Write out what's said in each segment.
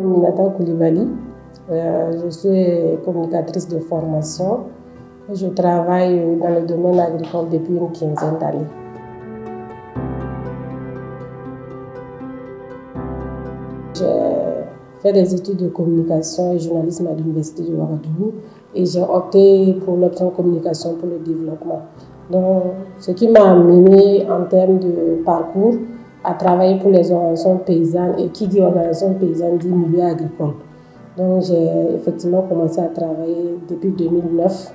Minata Koulibaly, je suis communicatrice de formation. Je travaille dans le domaine agricole depuis une quinzaine d'années. J'ai fait des études de communication et journalisme à l'Université de Ouagadougou et j'ai opté pour l'option communication pour le développement. Donc, ce qui m'a amené en termes de parcours à travailler pour les organisations paysannes, et qui dit organisation paysanne dit milieu agricole. Donc j'ai effectivement commencé à travailler depuis 2009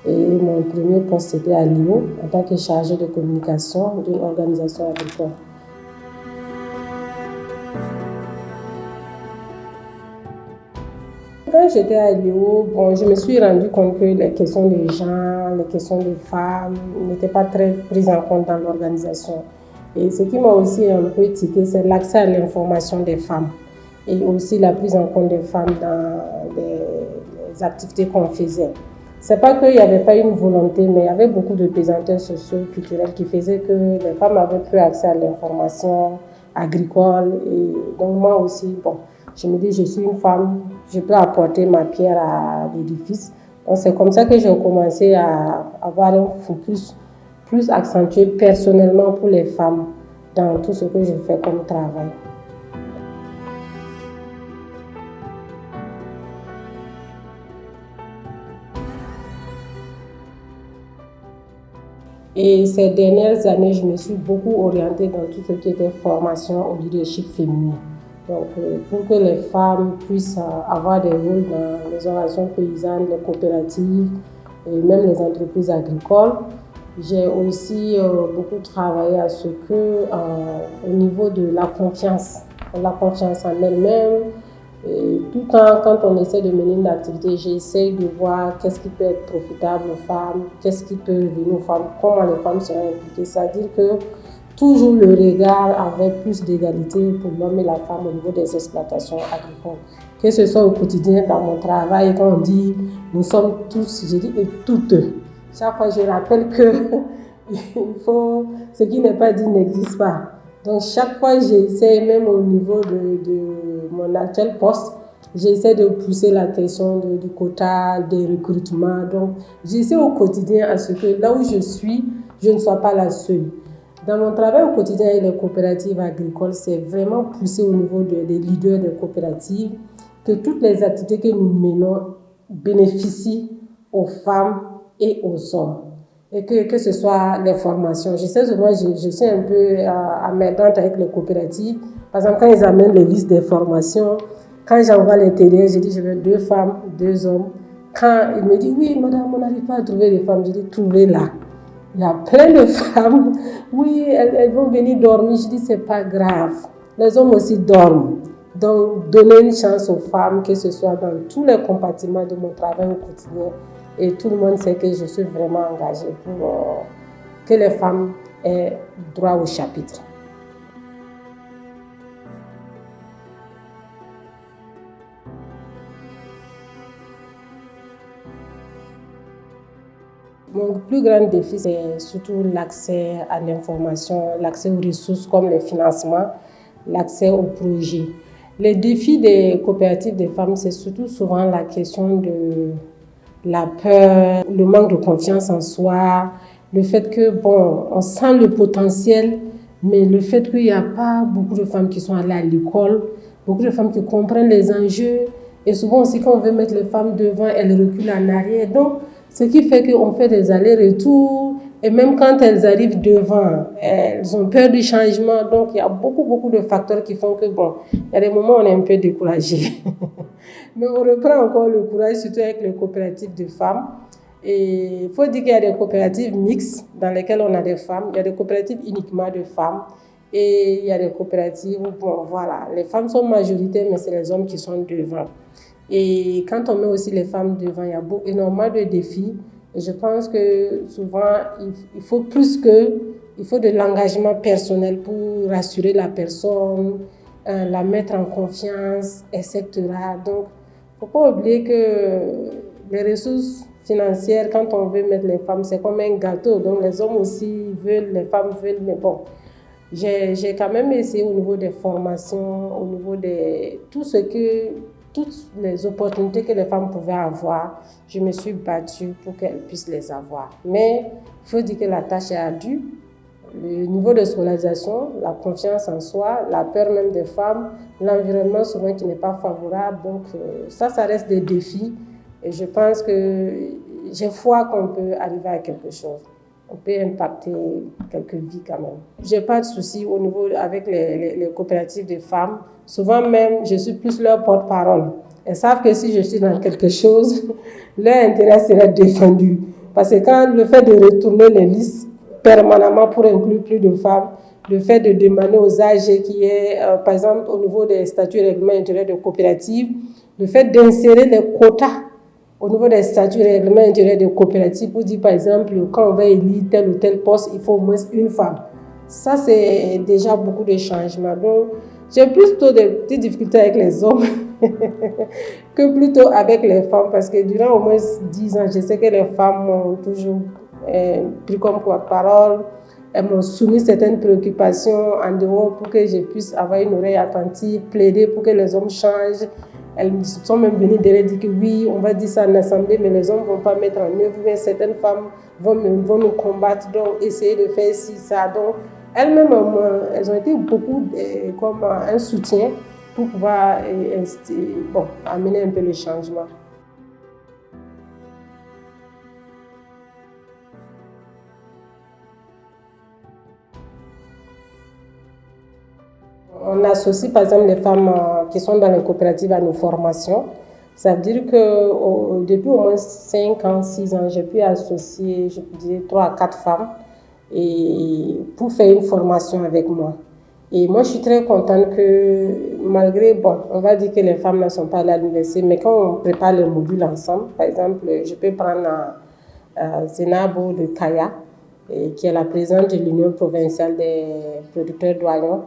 et mon premier poste c'était à Lyon en tant que chargé de communication d'une organisation agricole. Quand j'étais à Lyon, je me suis rendu compte que les questions des gens, les questions des femmes n'étaient pas très prises en compte dans l'organisation. Et ce qui m'a aussi un peu tiqué, c'est l'accès à l'information des femmes et aussi la prise en compte des femmes dans les activités qu'on faisait. C'est pas qu'il n'y avait pas une volonté, mais il y avait beaucoup de pesanteurs socio-culturels qui faisaient que les femmes avaient peu accès à l'information agricole. Et donc moi aussi, je me dis, je suis une femme, je peux apporter ma pierre à l'édifice. Donc c'est comme ça que j'ai commencé à avoir un focus plus accentué personnellement pour les femmes dans tout ce que je fais comme travail. Et ces dernières années, je me suis beaucoup orientée dans tout ce qui était formation au leadership féminin. Donc, pour que les femmes puissent avoir des rôles dans les organisations paysannes, les coopératives et même les entreprises agricoles, j'ai aussi beaucoup travaillé à ce que, au niveau de la confiance en elle-même, et tout le temps, quand on essaie de mener une activité, j'essaie de voir qu'est-ce qui peut être profitable aux femmes, qu'est-ce qui peut venir aux femmes, comment les femmes seront impliquées. C'est-à-dire que toujours le regard avec plus d'égalité pour l'homme et la femme au niveau des exploitations agricoles. Que ce soit au quotidien, dans mon travail, quand on dit nous sommes tous, je dis et toutes. Chaque fois, je rappelle que ce qui n'est pas dit n'existe pas. Donc, chaque fois, j'essaie, même au niveau de mon actuel poste, j'essaie de pousser la question du quota, des recrutements. Donc, j'essaie au quotidien à ce que là où je suis, je ne sois pas la seule. Dans mon travail au quotidien avec les coopératives agricoles, c'est vraiment poussé au niveau des leaders des coopératives que toutes les activités que nous menons bénéficient aux femmes et aux hommes. Et que ce soit les formations. Je sais souvent, je suis un peu emmerdante avec les coopératives. Par exemple, quand ils amènent les listes des formations, quand j'envoie les télés, je dis je veux 2 femmes, 2 hommes. Quand ils me disent oui, madame, on n'arrive pas à trouver des femmes, je dis trouvez-la. Il y a plein de femmes, oui, elles vont venir dormir. Je dis c'est pas grave. Les hommes aussi dorment. Donc, donner une chance aux femmes, que ce soit dans tous les compartiments de mon travail au quotidien. Et tout le monde sait que je suis vraiment engagée pour que les femmes aient droit au chapitre. Mon plus grand défi, c'est surtout l'accès à l'information, l'accès aux ressources comme le financement, l'accès aux projets. Les défis des coopératives des femmes, c'est surtout souvent la question de la peur, le manque de confiance en soi, le fait que, on sent le potentiel, mais le fait qu'il n'y a pas beaucoup de femmes qui sont allées à l'école, beaucoup de femmes qui comprennent les enjeux, et souvent aussi quand on veut mettre les femmes devant, elles reculent en arrière. Donc, ce qui fait qu'on fait des allers-retours, et même quand elles arrivent devant, elles ont peur du changement. Donc, il y a beaucoup de facteurs qui font que, il y a des moments où on est un peu découragé. Mais on reprend encore le courage, surtout avec les coopératives de femmes. Et il faut dire qu'il y a des coopératives mixtes dans lesquelles on a des femmes. Il y a des coopératives uniquement de femmes. Et il y a des coopératives où, les femmes sont majoritaires, mais c'est les hommes qui sont devant. Et quand on met aussi les femmes devant, il y a énormément de défis. Et je pense que souvent, il faut de l'engagement personnel pour rassurer la personne, la mettre en confiance, etc. Donc, il ne faut pas oublier que les ressources financières, quand on veut mettre les femmes, c'est comme un gâteau. Donc, les hommes aussi veulent, les femmes veulent, mais J'ai quand même essayé au niveau des formations, au niveau de toutes les opportunités que les femmes pouvaient avoir, je me suis battue pour qu'elles puissent les avoir. Mais il faut dire que la tâche est ardue. Le niveau de scolarisation, la confiance en soi, la peur même des femmes, l'environnement souvent qui n'est pas favorable. Donc ça reste des défis. Et je pense que j'ai foi qu'on peut arriver à quelque chose. On peut impacter quelques vies quand même. Je n'ai pas de souci au niveau avec les coopératives de femmes. Souvent même, je suis plus leur porte-parole. Elles savent que si je suis dans quelque chose, leur intérêt serait défendu. Parce que quand le fait de retourner les listes permanemment pour inclure plus de femmes, le fait de demander aux AG qui est, par exemple, au niveau des statuts et règlements intérieurs de coopératives, le fait d'insérer les quotas au niveau des statuts et règlements intérieurs de coopératives pour dire, par exemple, quand on va élire tel ou tel poste, il faut au moins une femme. Ça, c'est déjà beaucoup de changements. Donc, j'ai plutôt des petites difficultés avec les hommes que plutôt avec les femmes, parce que durant au moins 10 ans, je sais que les femmes m'ont toujours pris comme porte-parole. Elles m'ont soumis certaines préoccupations en dehors pour que je puisse avoir une oreille attentive, plaider pour que les hommes changent. Elles sont même venues derrière dire que oui, on va dire ça en assemblée, mais les hommes ne vont pas mettre en œuvre. Mais certaines femmes vont nous combattre, donc essayer de faire ci, ça. Donc, elles-mêmes, elles ont été beaucoup comme un soutien pour pouvoir amener un peu le changement. On associe par exemple les femmes qui sont dans les coopératives à nos formations. Ça veut dire que depuis au moins 5 ans, 6 ans, j'ai pu associer, je dirais, 3 à 4 femmes pour faire une formation avec moi. Et moi, je suis très contente que malgré, on va dire que les femmes ne sont pas allées à l'université, mais quand on prépare les modules ensemble, par exemple, je peux prendre Zenabo de Kaya, qui est la présidente de l'Union provinciale des producteurs douaniers.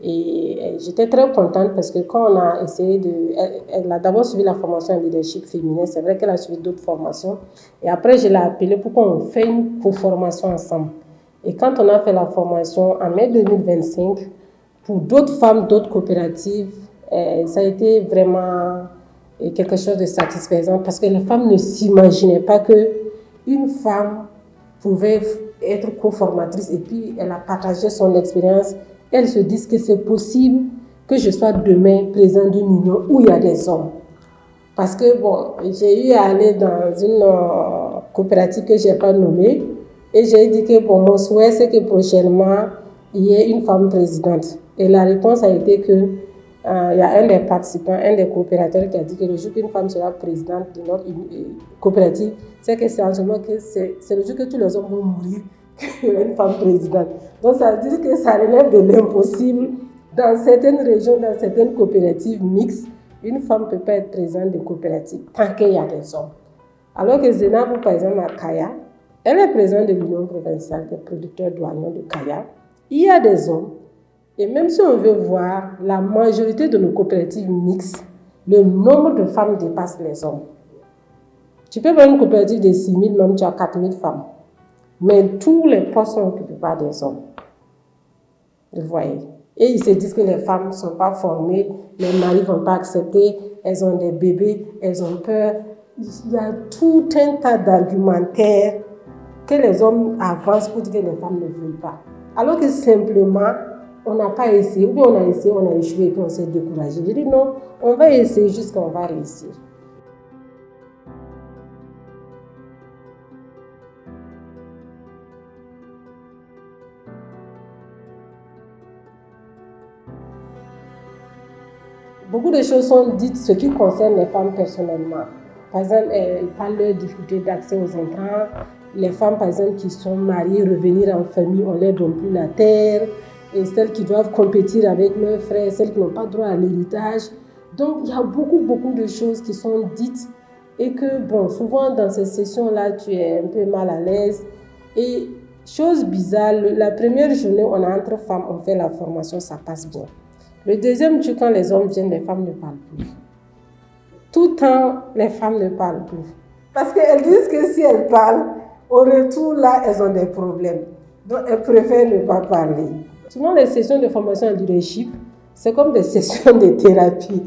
Et j'étais très contente parce que quand on a essayé elle a d'abord suivi la formation en leadership féminin, c'est vrai qu'elle a suivi d'autres formations. Et après, je l'ai appelée pour qu'on fasse une co-formation ensemble. Et quand on a fait la formation en mai 2025, pour d'autres femmes, d'autres coopératives, ça a été vraiment quelque chose de satisfaisant parce que les femmes ne s'imaginaient pas qu'une femme pouvait être co-formatrice et puis elle a partagé son expérience. Elles se disent que c'est possible que je sois demain présidente d'une union où il y a des hommes. Parce que j'ai eu à aller dans une coopérative que je n'ai pas nommée et j'ai dit que mon souhait c'est que prochainement il y ait une femme présidente. Et la réponse a été que il y a un des participants, un des coopérateurs qui a dit que le jour qu'une femme sera présidente de notre coopérative, c'est que c'est en ce moment que c'est le jour que tous les hommes vont mourir. Une femme présidente. Donc ça veut dire que ça relève de l'impossible. Dans certaines régions, dans certaines coopératives mixtes, une femme ne peut pas être présidente de coopérative tant qu'il y a des hommes. Alors que Zenabo, par exemple, à Kaya, elle est présidente de l'Union provinciale des producteurs douaniers de Kaya. Il y a des hommes. Et même si on veut voir la majorité de nos coopératives mixtes, le nombre de femmes dépasse les hommes. Tu peux voir une coopérative de 6 000, même tu as 4 000 femmes. Mais tous les postes sont occupés par des hommes. Vous voyez. Et ils se disent que les femmes ne sont pas formées, les maris ne vont pas accepter, elles ont des bébés, elles ont peur. Il y a tout un tas d'argumentaires que les hommes avancent pour dire que les femmes ne veulent pas. Alors que simplement, on n'a pas essayé, ou bien on a essayé, on a échoué et puis on s'est découragé. Je dis non, on va essayer jusqu'à on va réussir. Beaucoup de choses sont dites ce qui concerne les femmes personnellement. Par exemple, elles parlent de leurs difficultés d'accès aux intrants. Les femmes, par exemple, qui sont mariées, revenir en famille, on ne leur donne plus la terre. Et celles qui doivent compétir avec leurs frères, celles qui n'ont pas droit à l'héritage. Donc, il y a beaucoup de choses qui sont dites. Et que, souvent dans ces sessions-là, tu es un peu mal à l'aise. Et chose bizarre, la première journée, on est entre femmes, on fait la formation, ça passe bien. Le deuxième jour, quand les hommes viennent, les femmes ne parlent plus. Tout le temps, les femmes ne parlent plus. Parce qu'elles disent que si elles parlent, au retour, là, elles ont des problèmes. Donc, elles préfèrent ne pas parler. Souvent, les sessions de formation en leadership, c'est comme des sessions de thérapie.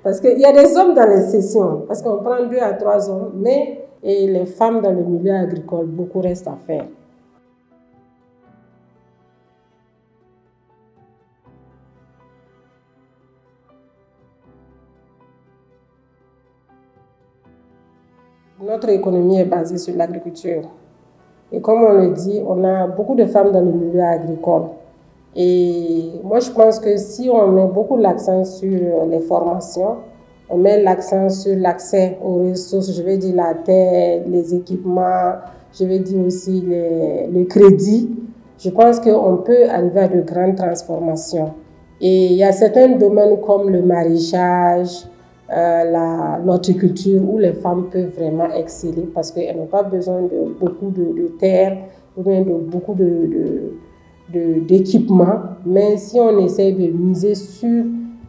Parce qu'il y a des hommes dans les sessions, parce qu'on prend 2 à 3 hommes, mais et les femmes dans le milieu agricole, beaucoup reste à faire. Notre économie est basée sur l'agriculture. Et comme on le dit, on a beaucoup de femmes dans le milieu agricole. Et moi, je pense que si on met beaucoup l'accent sur les formations, on met l'accent sur l'accès aux ressources, je vais dire la terre, les équipements, je vais dire aussi le crédit, je pense qu'on peut arriver à de grandes transformations. Et il y a certains domaines comme le maraîchage, l'horticulture où les femmes peuvent vraiment exceller parce qu'elles n'ont pas besoin de beaucoup de terre ou bien de beaucoup d'équipements. Mais si on essaie de miser sur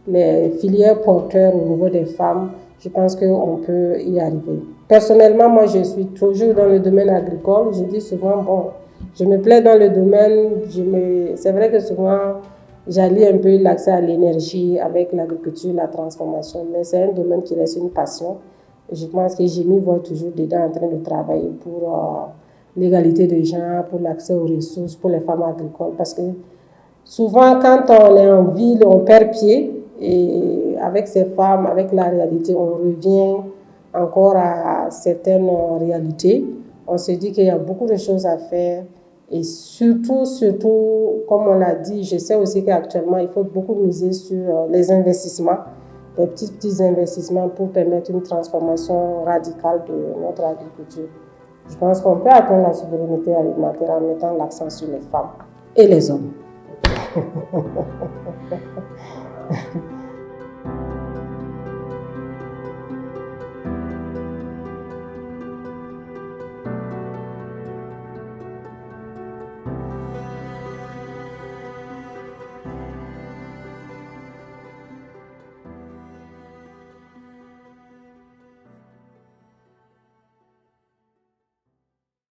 les filières porteurs au niveau des femmes, je pense qu'on peut y arriver. Personnellement, moi, je suis toujours dans le domaine agricole. Je dis souvent, bon, je me plais dans le domaine. C'est vrai que souvent, j'allie un peu l'accès à l'énergie avec l'agriculture, la transformation, mais c'est un domaine qui reste une passion. Je pense que j'ai mis voix toujours dedans en train de travailler pour l'égalité des genres, pour l'accès aux ressources, pour les femmes agricoles. Parce que souvent, quand on est en ville, on perd pied. Et avec ces femmes, avec la réalité, on revient encore à certaines réalités. On se dit qu'il y a beaucoup de choses à faire. Et surtout, comme on l'a dit, je sais aussi qu'actuellement, il faut beaucoup miser sur les investissements, les petits investissements pour permettre une transformation radicale de notre agriculture. Je pense qu'on peut atteindre la souveraineté alimentaire en mettant l'accent sur les femmes et les hommes.